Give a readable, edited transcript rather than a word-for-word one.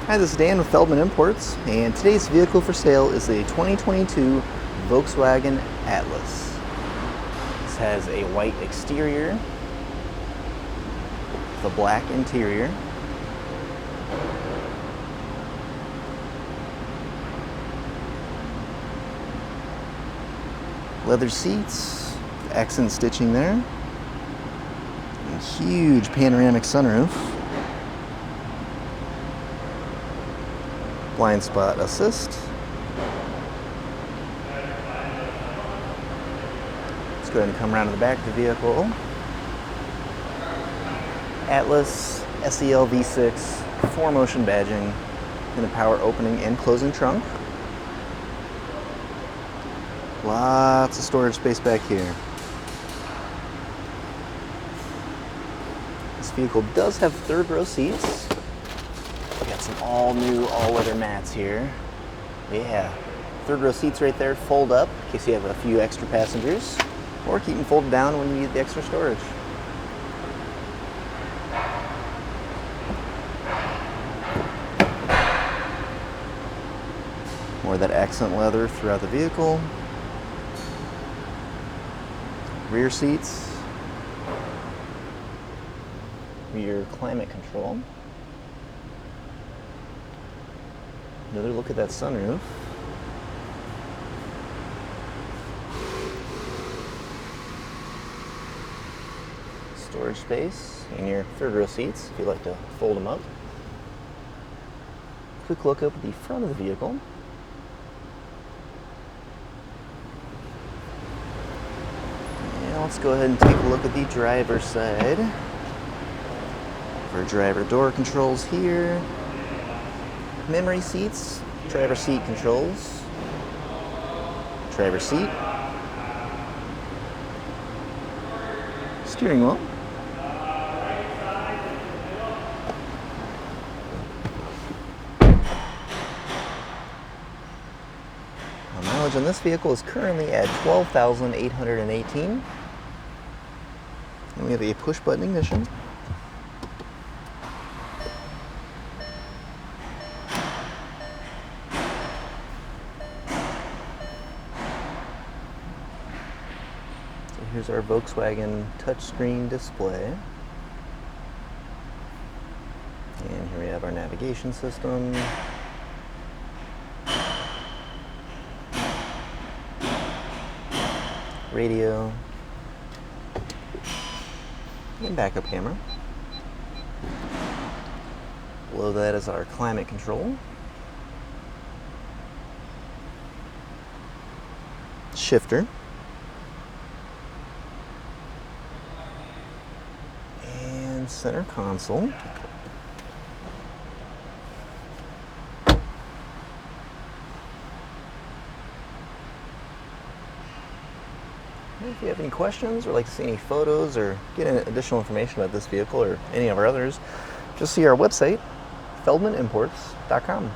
Hi, this is Dan with Feldmann Imports, and today's vehicle for sale is a 2022 Volkswagen Atlas. This has a white exterior with a black interior. Leather seats, accent stitching there, and huge panoramic sunroof. Blind spot assist. Let's go ahead and come around to the back of the vehicle. Atlas SEL V6, 4-motion badging, and a power opening and closing trunk. Lots of storage space back here. This vehicle does have third row seats. We got some all new, all leather mats here. Yeah, third row seats right there, fold up in case you have a few extra passengers, or keep them folded down when you need the extra storage. More of that accent leather throughout the vehicle. Rear seats. Rear climate control. Another look at that sunroof. Storage space in your third row seats if you like to fold them up. Quick look up at the front of the vehicle. And let's go ahead and take a look at the driver's side. For driver door controls here. Memory seats, driver seat controls, driver seat, steering wheel, mileage on this vehicle is currently at 12,818, and we have a push button ignition. Here's our Volkswagen touchscreen display. And here we have our navigation system. Radio. And backup camera. Below that is our climate control. Shifter. Center console. If you have any questions or like to see any photos or get any additional information about this vehicle or any of our others, just see our website, feldmannimports.com.